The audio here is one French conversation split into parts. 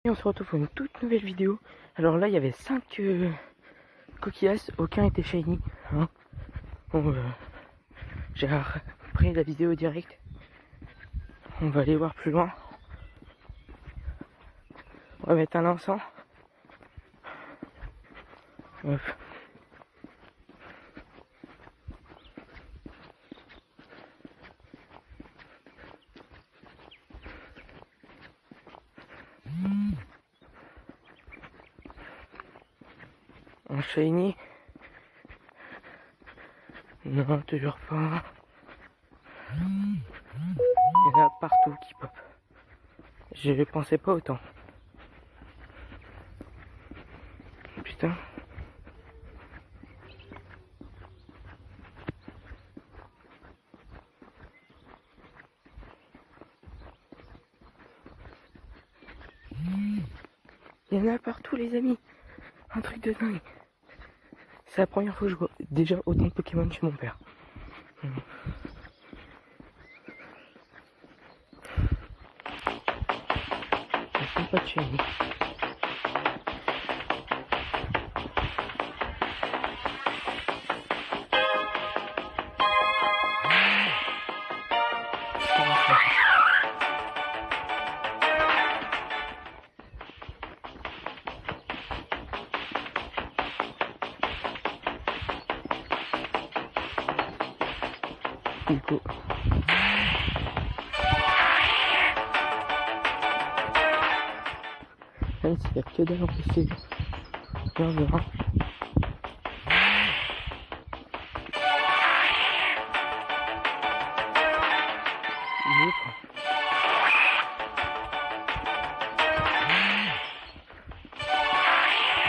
Et on se retrouve pour une toute nouvelle vidéo. Alors là il y avait 5 coquillasses, aucun était shiny hein. Bon, j'ai repris la vidéo direct. On va aller voir plus loin. On va mettre un encens. Hop. Un shiny. Non, toujours pas. Il y en a partout qui pop. Je pensais pas autant. Putain. Il y en a partout les amis. Un truc de dingue. C'est la première fois que je vois déjà autant de Pokémon chez mon père. Il n'y a pas de shiny. Du coup, même s'il n'y a que dalle en possible, on verra.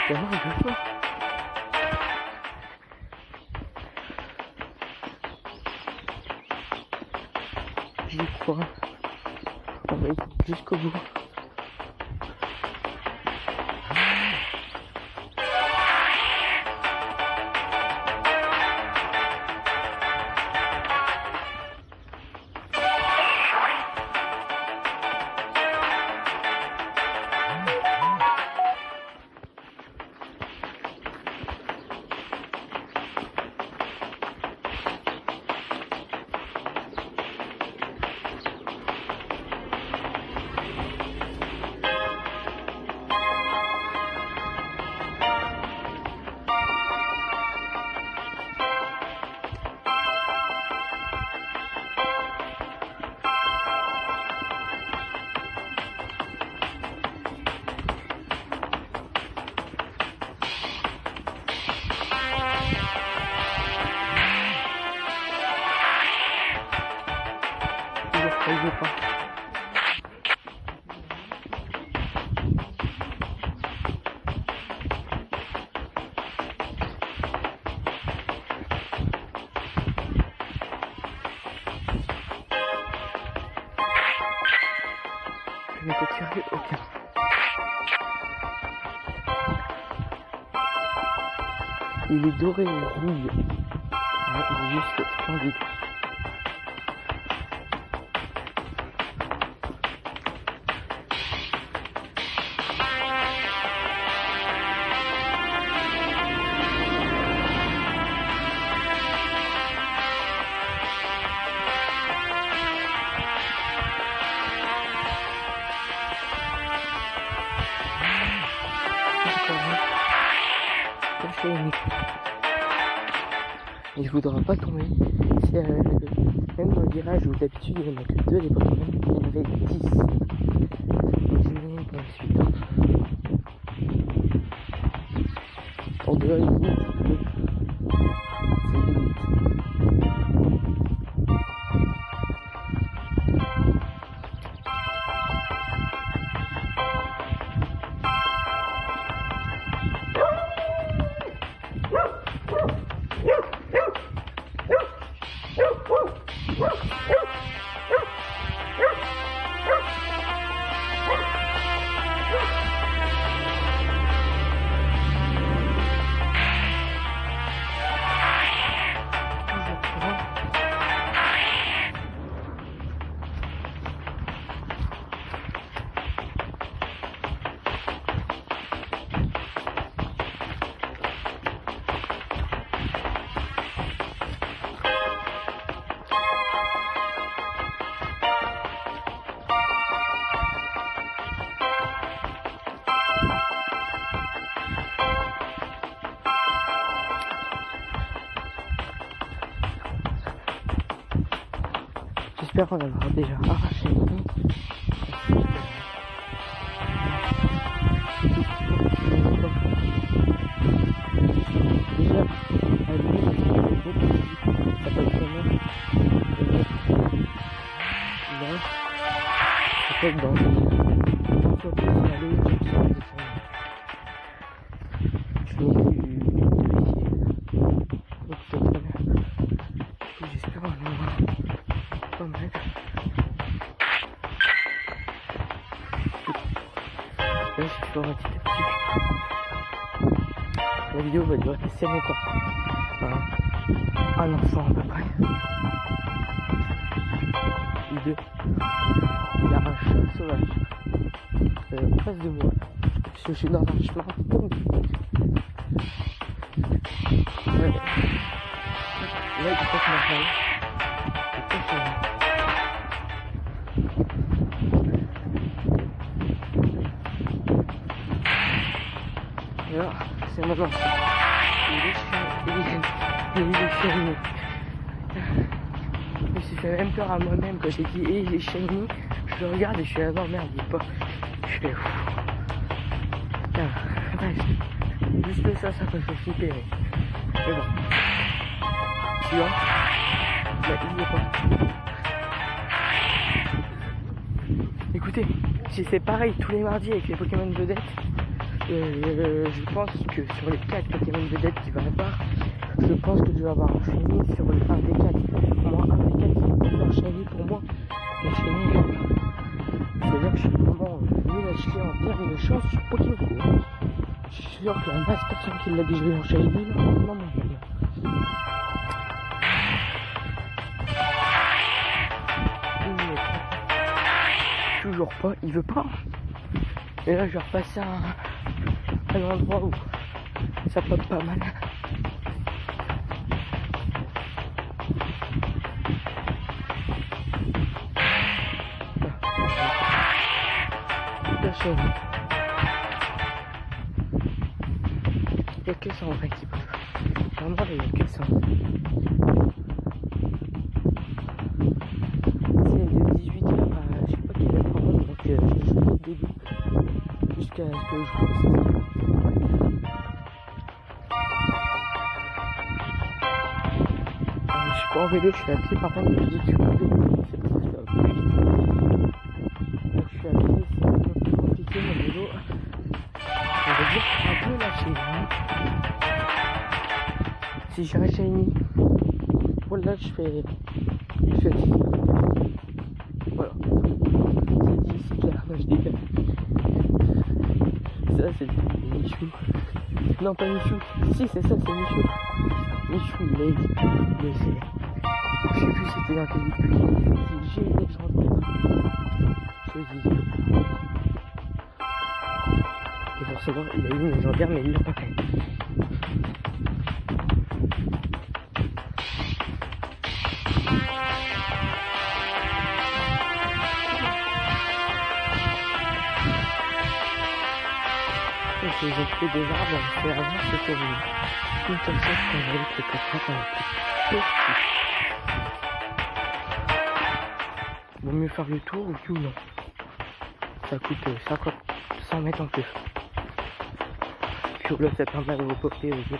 C'est vraiment un peu fort. J'y crois. On va aller jusqu'au bout. Il veut pas. Je n'ai capturé aucun. Il est doré et rouille. Ah, il est juste splendide. Il ne voudra pas tomber. Si, même dans le virage où d'habitude il n'y en a que 2 les Pokémon, il y en avait 10. Imaginez dans la suite. En dehors, il est limite. C'est limite. j'espère en avoir déjà arraché une. Déjà, à lui, ça passe comment? Là, ça peut être dans le je n'ai vu donc c'est très bien. J'espère en avoir pas mal. Là, je fais un petit à petit. La vidéo va durer assez longtemps. Voilà. Un enfant à peu près. Ou deux. Il a un chat sauvage. En face de moi. Parce que je suis dans un chemin paumé. Ouais. Là, il passe normal. C'est très charmant. Et là, c'est mon enfant. Il est shiny. Je me suis fait même peur à moi-même quand j'ai dit hey, il est shiny. Je le regarde et je suis là, non merde, il est pas. Je fais ouf. Bref. Juste ça peut me faire flipper. Mais bon. Tu vois? Bah, il y est pas. Écoutez, si c'est pareil tous les mardis avec les Pokémon vedettes, je pense que sur les 4 Pokémon vedettes qu'il va avoir, je pense que je vais avoir un shiny sur le 1 des 4. Pour moi, 1 des 4 c'est un shiny pour moi. Mais shiny, c'est-à-dire que je suis vraiment nul à chier en termes de chance sur Pokémon Go. Je suis sûr que la masse personne qui l'a déjà eu en shiny, non, mon dieu. Toujours pas, il veut pas. Et là je vais repasser à un endroit où ça pop pas mal. La chaîne. Il n'y a que ça en vrai qui peut. Vraiment il n'y a que ça. C'est de 18h à je sais pas quelle heure par contre, donc je joue au début jusqu'à ce que je joue. Je suis pas en vélo, je suis à pied par contre, je dis que je suis en vélo, c'est parce que ça va plus vite. Donc je suis à pied, c'est un peu plus compliqué mon vélo. On va dire un peu lâché. Hein. Si j'ai un shiny, voilà je fais 10. Voilà. C'est 10, c'est clair, non je déconne. Ça c'est Michou. Non pas Michou, si c'est ça, c'est Michou. Michou il a dit, mais c'est... Je sais plus c'était dans quel vidéo. C'est G légendaire. Choisis. Et forcément il a eu une légendaire mais il l'a pas fait. Ils ont pris des arbres, c'est avant c'était une comme ça qu'on avait que quelqu'un qu'on était petit. Vaut mieux faire le tour ou non. Ça coûte 100 mètres en plus. Puis là ça permet de vous popper aux yeux.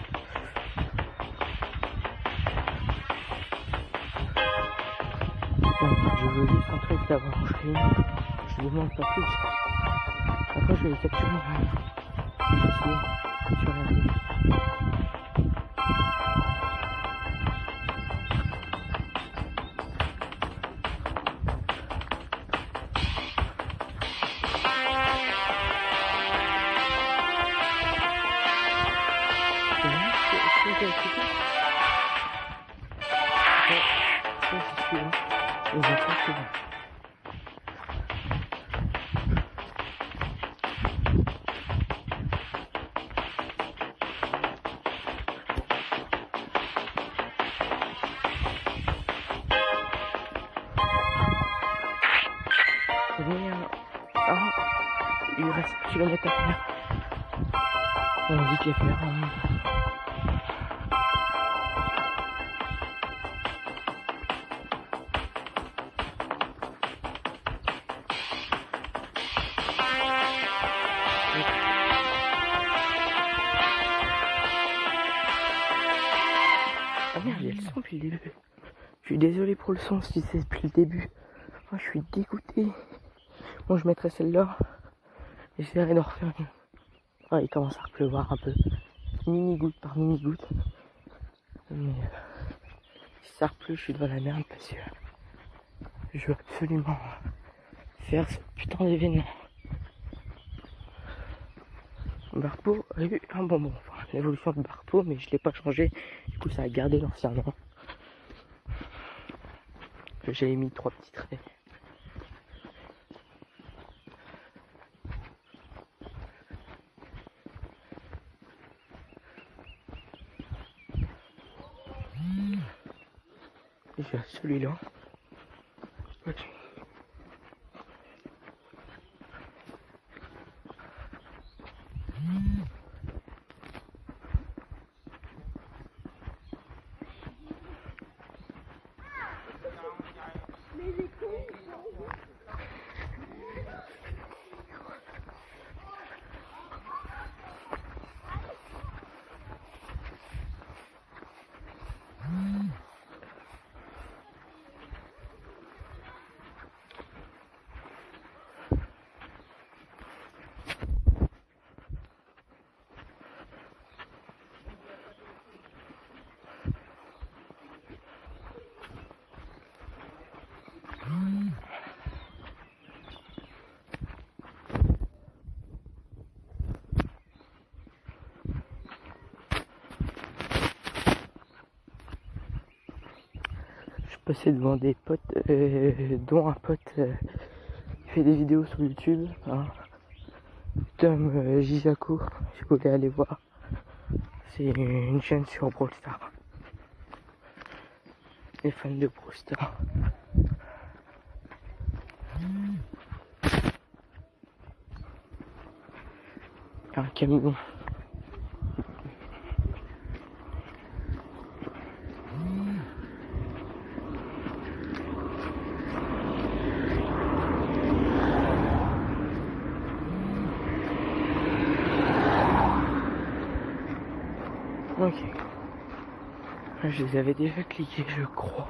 Non, je veux juste un truc d'avoir un shiny. Je demande pas plus. Après je vais les capturer. Je vais essayer de capturer un peu. Il reste 1 kilomètre à faire. On dit qu'il y a faire. son depuis le début. Je suis désolé pour le son si c'est depuis le début. Oh, je suis dégoûté. Bon, je mettrai celle-là. J'essaierai d'en refaire une. Oh, il commence à pleuvoir un peu. Mini goutte par mini goutte. Mais si ça repleut, je suis dans la merde parce que je veux absolument faire ce putain d'événement. Barpo a eu un bonbon, enfin l'évolution de Barpo, mais je l'ai pas changé, du coup ça a gardé l'ancien nom. J'avais mis 3 petits traits. Et j'ai celui-là. Ok. Je passais devant des potes, dont un pote qui fait des vidéos sur YouTube, hein. Tom Jizako, si vous voulez aller voir. C'est une chaîne sur Brawl Stars. Les fans de Brawl Stars. Un camion. Ok. Je les avais déjà cliqués, je crois.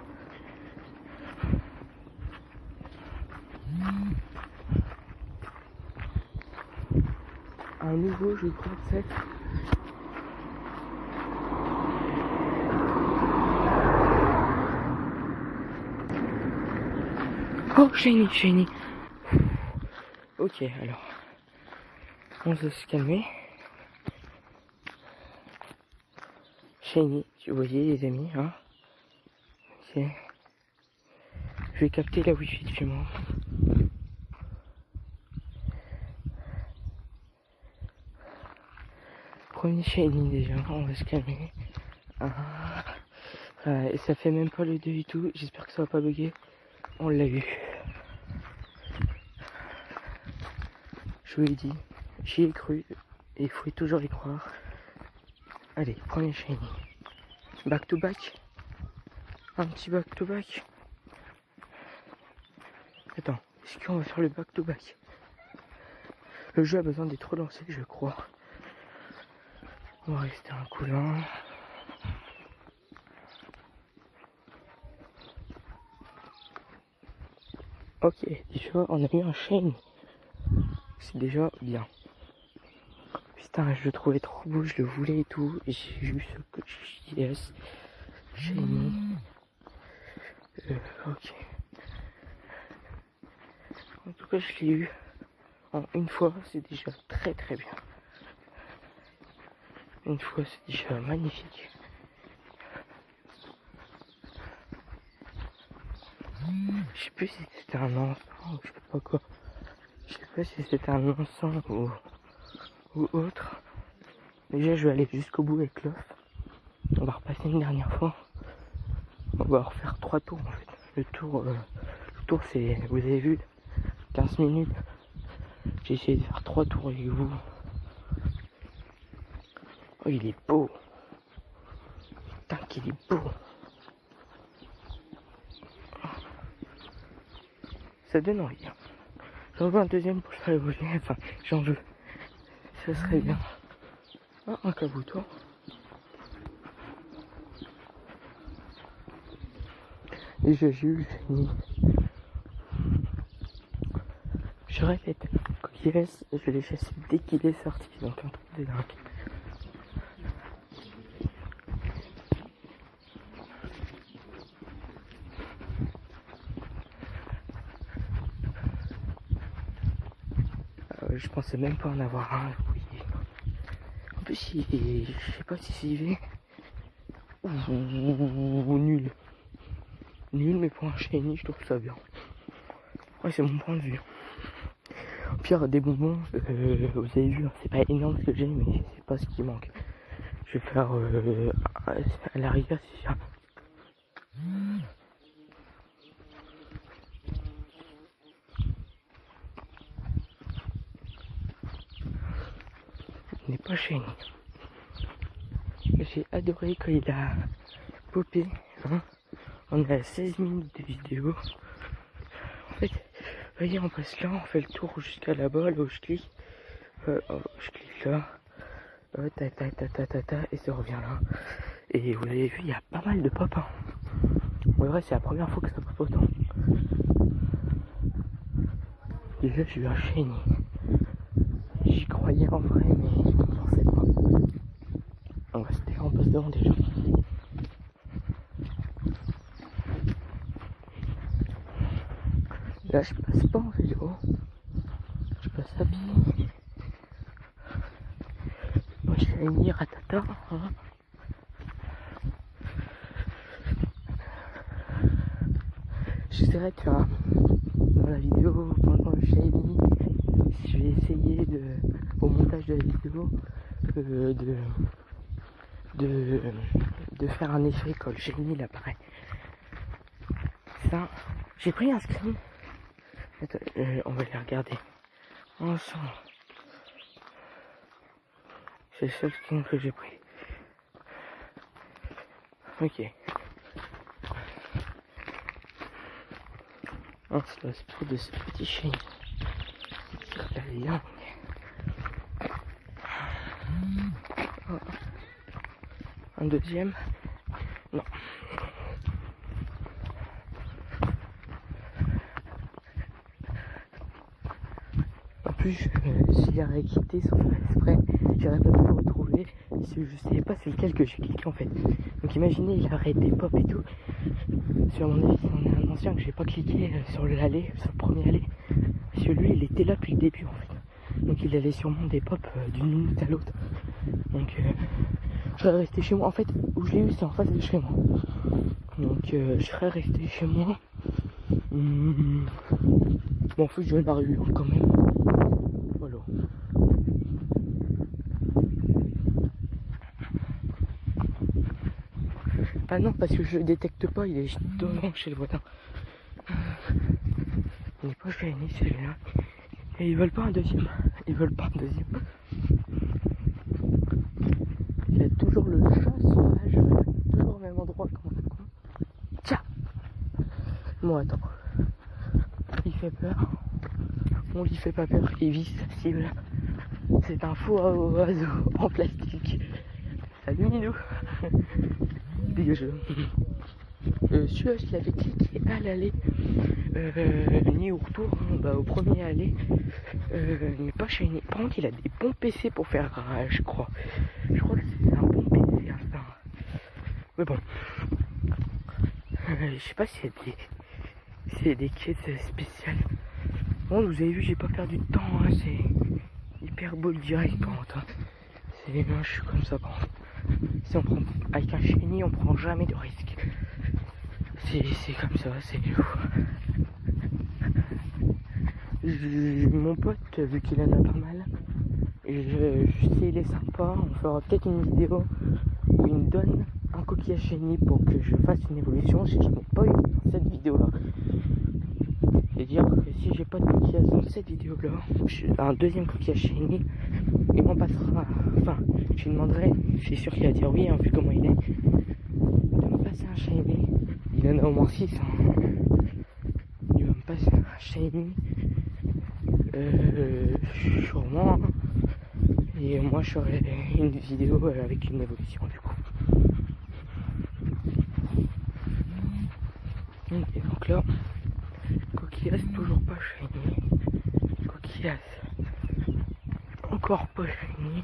Un nouveau, je crois, de 7. Oh, Shiny. Ok, alors. On va se calmer. Shiny, vous voyez les amis, hein. Ok. Je vais capter la wifi de chez moi. Premier Shiny déjà, on va se calmer. Et ça fait même pas le 2 et tout, j'espère que ça va pas bugger. On l'a eu. Je vous l'ai dit, j'y ai cru, et il faut toujours y croire. Allez, premier Shiny. Back to back. Un petit back to back. Attends, est-ce qu'on va faire le back to back? Le jeu a besoin d'être relancé, je crois. On va rester un coulant. Ok, déjà on a eu un Shiny. C'est déjà bien. Putain, je le trouvais trop beau, je le voulais et tout. Et j'ai eu ce coach JS. Shiny. Ok. En tout cas, je l'ai eu en une fois, c'est déjà très bien. Une fois, c'est déjà magnifique. Je sais plus si c'était un enfant ou je sais pas quoi. Je sais pas si c'était un encens ou autre. Déjà, je vais aller jusqu'au bout avec l'off. On va repasser une dernière fois. On va refaire 3 tours en fait. Le tour c'est, vous avez vu, 15 minutes. J'ai essayé de faire 3 tours avec vous. Oh, il est beau. Putain qu'il est beau. Ça donne envie. J'en veux un deuxième pour le faire évoluer. Enfin, j'en veux. Ça serait bien. Ah, un cabouton. Déjà j'ai eu le chenille. Je répète, coquillesse, je l'ai chassé dès qu'il est sorti, donc un truc de dingue. Je pensais même pas en avoir un, oui. En plus, je sais pas si c'est IV ou nul. Nul, mais pour un chenille, je trouve ça bien. Ouais, c'est mon point de vue. Au pire, des bonbons, vous avez vu, c'est pas énorme ce que j'ai, mais c'est pas ce qui manque. Je vais faire à la rigueur, si ça. Il n'est pas chenille. J'ai adoré quand il a popé. Hein. On est à 16 minutes de vidéo. En fait, vous voyez, on passe là, on fait le tour jusqu'à là-bas, là où je clique. Je clique là. Et ça revient là. Et vous avez vu, il y a pas mal de pop. Hein. En vrai, c'est la première fois que ça pop autant. Déjà, j'ai eu un chenille. J'y croyais en vrai, mais je ne pensais pas. On va rester en passe devant déjà. Là, je passe pas en vélo. Je passe à pied. Moi, je vais venir à Tata. Hein. J'essaierai de faire dans la vidéo pendant le shiny. Je vais essayer au montage de la vidéo de faire un effet quand le shiny il apparaît. Ça, j'ai pris un screen. Attends, on va les regarder ensemble. C'est le seul screen que j'ai pris. Ok. Oh, c'est la spot de ce petit chien. C'est la langue. Oh. Un deuxième. Non. En plus, s'il aurait quitté sans faire exprès, j'aurais pas pu le retrouver. Je savais pas c'est lequel que j'ai cliqué en fait. Donc imaginez, il aurait été pop et tout. Sur mon avis, c'en est un ancien que j'ai pas cliqué sur l'allée, sur le premier allée. Parce que lui, il était là depuis le début en fait. Donc il avait sûrement des pop d'une minute à l'autre. Donc je serais resté chez moi. En fait, où je l'ai eu, c'est en face de chez moi. Donc je serais resté chez moi. Bon, en fait, je la rue hein, quand même. Voilà. Ah non, parce que je le détecte pas, il est devant chez le voisin. Il n'est pas shiny celui-là. Et ils veulent pas un deuxième. Ils veulent pas un deuxième. Il a toujours le chat sauvage. Toujours au même endroit comme ça. Tiens. Bon, attends. Il fait peur. On lui fait pas peur. Il vise sa cible. C'est un faux oiseau en plastique. Salut Minou. Dégage. Celui-là, je l'avais cliqué à l'aller. Ni au retour, hein, au premier aller. Mais pas shiny. Par contre, il a des bons PC pour faire rage, je crois. Je crois que c'est un bon PC, hein, mais bon. Je sais pas s'il y a des quêtes spéciales. Bon, vous avez vu, j'ai pas perdu de temps. Hein, c'est hyper beau le direct, par contre. C'est moi, je suis comme ça, par contre. Si on prend avec un shiny, on prend jamais de risque. C'est comme ça, c'est ouf. Mon pote, vu qu'il en a pas mal, s'il est sympa, on fera peut-être une vidéo où il me donne un coquillage shiny pour que je fasse une évolution si je n'ai pas eu dans cette vidéo là. C'est-à-dire que si j'ai pas de coquillage dans cette vidéo là, un deuxième coquillage shiny, il m'en passera. Enfin, je lui demanderai, c'est sûr qu'il va dire oui, hein, vu comment il est, de me passer un shiny. Il en a au moins 6. Hein. Il va me passer un shiny. Sûrement. Et moi je ferai une vidéo avec une évolution du coup. Et donc là, coquillasse toujours pas shiny. Coquillasse encore pas shiny.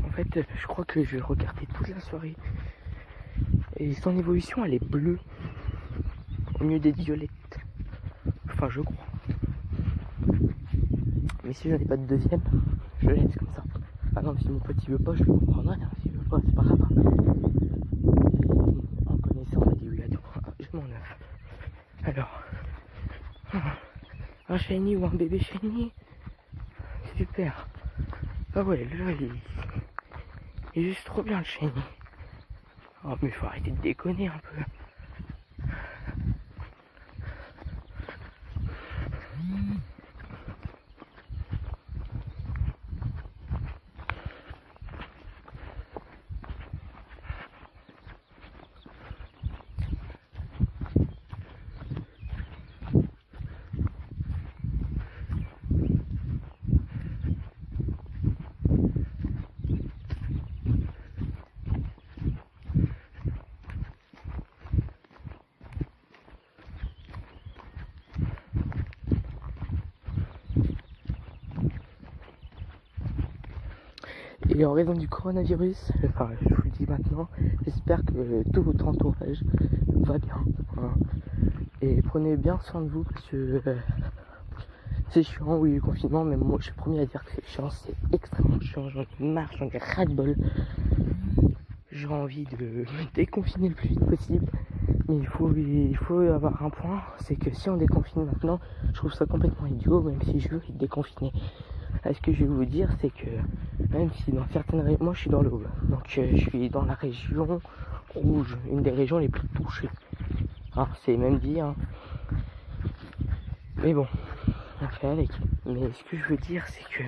En fait, je crois que je vais regarder toute la soirée. Et son évolution, elle est bleue au lieu d'être violette. Enfin, je crois. Mais si j'en ai pas de deuxième, je laisse comme ça. Par exemple, si mon petit veut pas, je le comprendrai. Hein. S'il veut pas, c'est pas grave. Et en connaissant, on m'a dit oui, attends, je m'en neuf. Alors, un shiny ou un bébé shiny, super. Ah ouais, là, il est juste trop bien le shiny. Oh, mais faut arrêter de déconner un peu. Et en raison du coronavirus, enfin je vous le dis maintenant, j'espère que tout votre entourage va bien. Hein. Et prenez bien soin de vous parce que c'est chiant, oui, le confinement, mais moi je suis le premier à dire que c'est chiant, c'est extrêmement chiant, j'en ai marre, j'en ai ras-le-bol. J'ai envie de me déconfiner le plus vite possible, mais il faut avoir un point, c'est que si on déconfine maintenant, je trouve ça complètement idiot, même si je veux déconfiner. Ce que je vais vous dire, c'est que même si dans certaines régions, moi je suis dans l'Aube, donc je suis dans la région rouge, une des régions les plus touchées. Alors c'est même dit, hein. Mais bon, on fait avec. Mais ce que je veux dire, c'est que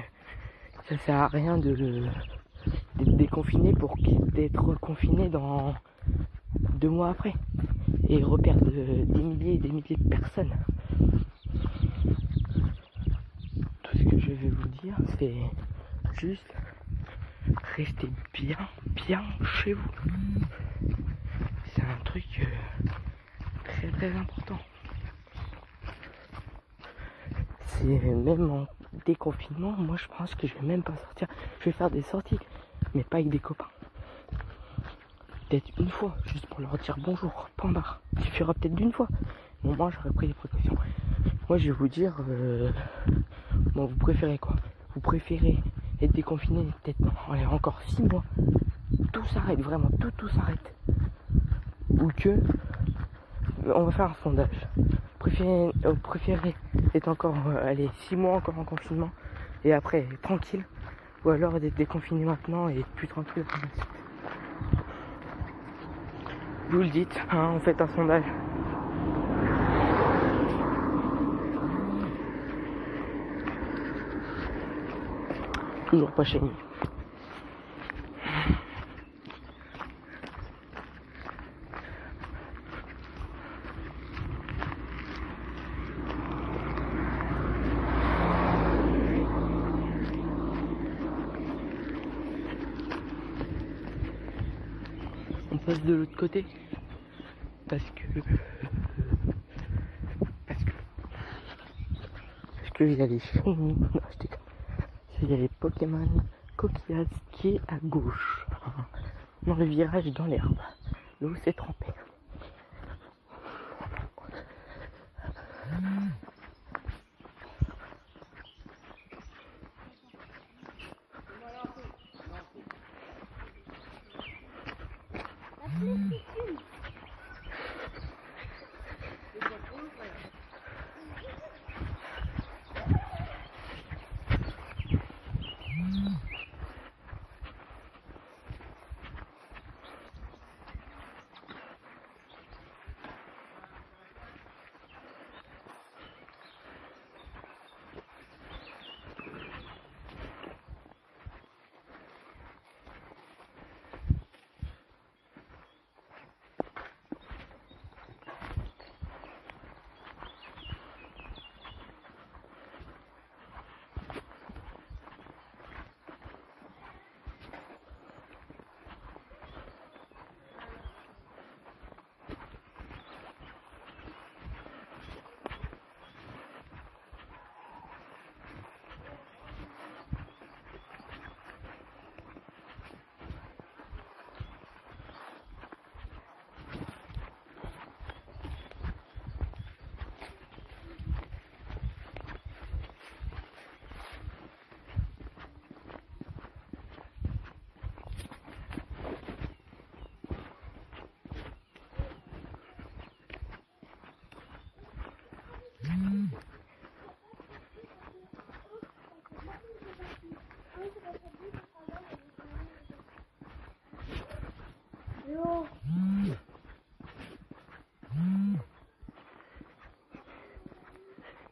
ça sert à rien d'être déconfiné pour d'être confiné dans 2 mois après et reperdre des milliers et des milliers de personnes. Tout ce que je vais vous dire, c'est juste restez bien chez vous. C'est un truc très très important. C'est même en déconfinement, moi je pense que je vais même pas sortir. Je vais faire des sorties, mais pas avec des copains. Peut-être une fois, juste pour leur dire bonjour, point barre. Il suffira peut-être d'une fois. Bon, moi j'aurais pris des précautions. Moi je vais vous dire, bon, vous préférez quoi? Vous préférez être déconfiné peut-être encore 6 mois. Tout s'arrête, vraiment, tout s'arrête. Ou que, on va faire un sondage. Préférez être encore, 6 mois encore en confinement et après tranquille. Ou alors d'être déconfiné maintenant et être plus tranquille. Vous le dites, hein, on fait un sondage. Toujours pas chez nous. On passe de l'autre côté parce que il y a les shiny, non je déconne, il y a les Pokémon coquillages qui est à gauche, dans le virage dans l'herbe, l'eau s'est trempée.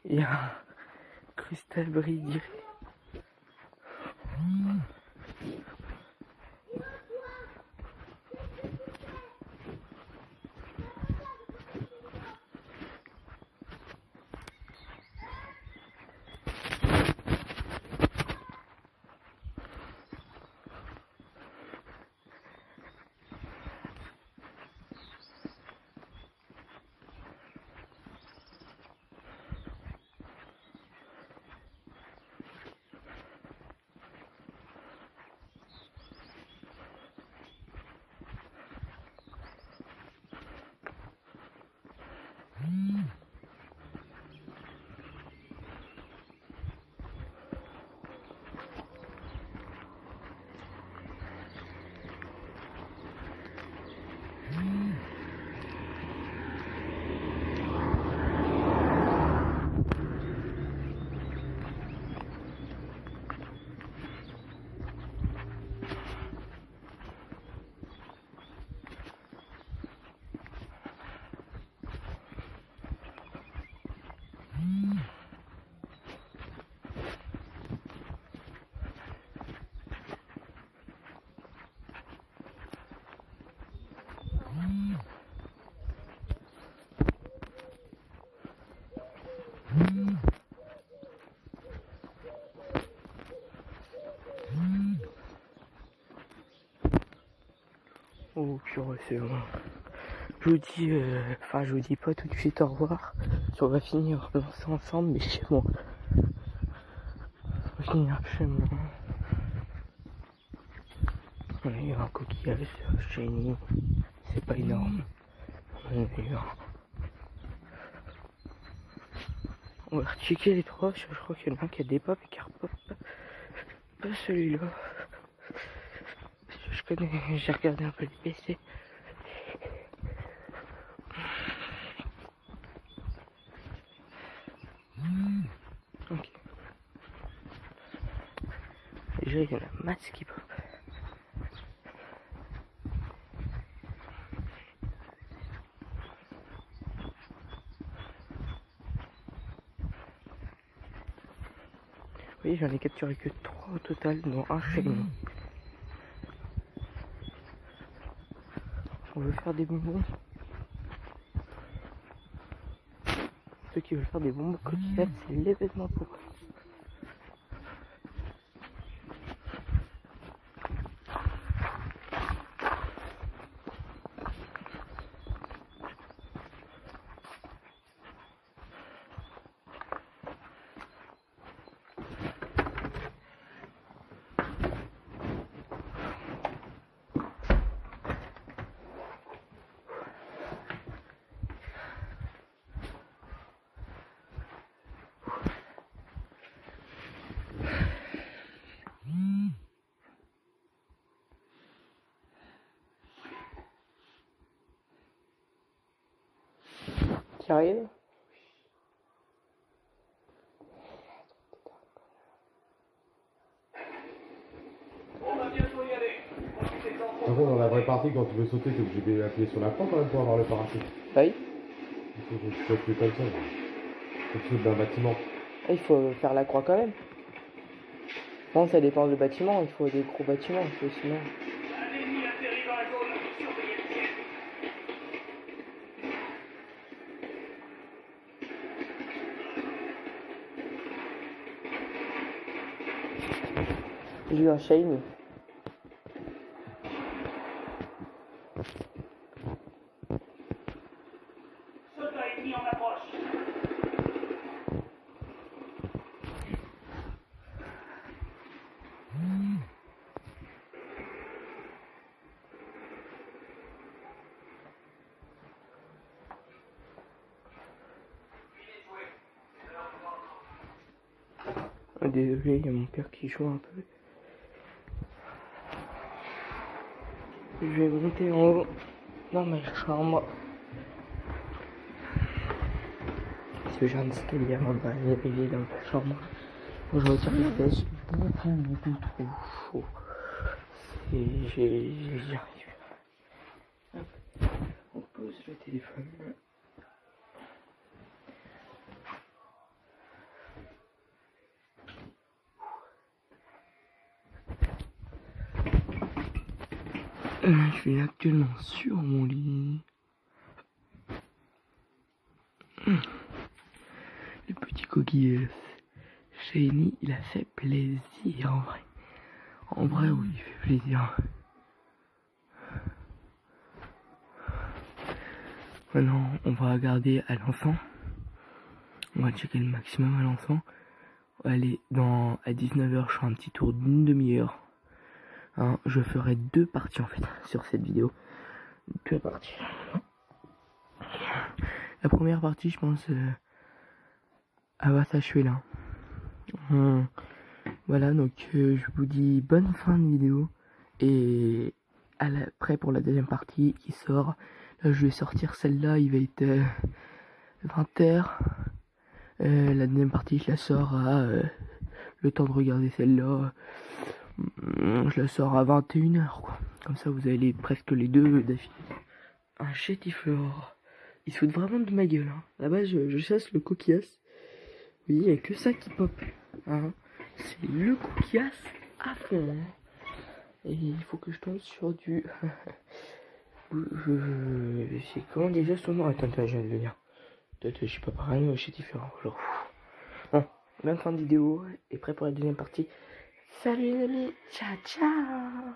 Il y a Cristal Bridge. Oh purée, c'est bon. Je vous dis, je vous dis pas tout de suite au revoir. On va finir lancer ensemble, mais chez moi. On va finir chez moi. Il y a un coquillage, shiny. C'est pas énorme. On va rechecker les trois. Je crois qu'il y en a un qui a des pop et qui repop. Pas celui-là. Je connais, j'ai regardé un peu les PC. Ok. Déjà, il y en a masse qui pop. Oui, j'en ai capturé que 3 au total, dont un shiny. On veut faire des bonbons. Ceux qui veulent faire des bonbons coquillettes, c'est l'événement pour eux. Qui arrive? Par contre, dans la vraie partie, quand tu veux sauter, t'es obligé d'appuyer sur la croix quand même pour avoir le parachute. Oui. Il faut que tu appuies comme ça. Faut que tu sautes d'un bâtiment. Il faut faire la croix quand même. Bon, ça dépend du bâtiment, il faut des gros bâtiments, sinon. J'ai eu un shiny. Désolé, il y a mon père qui joue un peu. Je vais monter en haut dans ma chambre. Parce que j'ai un escalier avant d'arriver dans ma chambre. Bon, je retire les fesses, j'ai beaucoup trop chaud. J'y arrive. Hop. On pose le téléphone. Je suis actuellement sur mon lit. Le petit coquilleux. Shiny, il a fait plaisir en vrai. En vrai, oui, il fait plaisir. Maintenant, on va regarder à l'enfant. On va checker le maximum à l'enfant. Allez, à 19h, je ferai un petit tour d'une demi-heure. Hein, je ferai 2 parties en fait sur cette vidéo. 2 parties. La première partie, je pense, elle va s'achever là. Voilà, donc je vous dis bonne fin de vidéo. Et prêt pour la deuxième partie qui sort. Là, je vais sortir celle-là, il va être 20h. La deuxième partie, je la sors à le temps de regarder celle-là. Je la sors à 21h, quoi. Comme ça, vous avez presque les deux d'affilée. Un chétiflore. Il se fout vraiment de ma gueule. Hein. Là-bas, je chasse le coquillas. Oui, il n'y a que ça qui pop. Hein. C'est le coquillas à fond. Hein. Et il faut que je tombe sur du... C'est comment déjà son nom? Attends, je viens de le dire. Je suis pas pareil au chétiflore. Genre... Bon, même fin de vidéo. Et prêt pour la deuxième partie. Salut les amis. Ciao, ciao.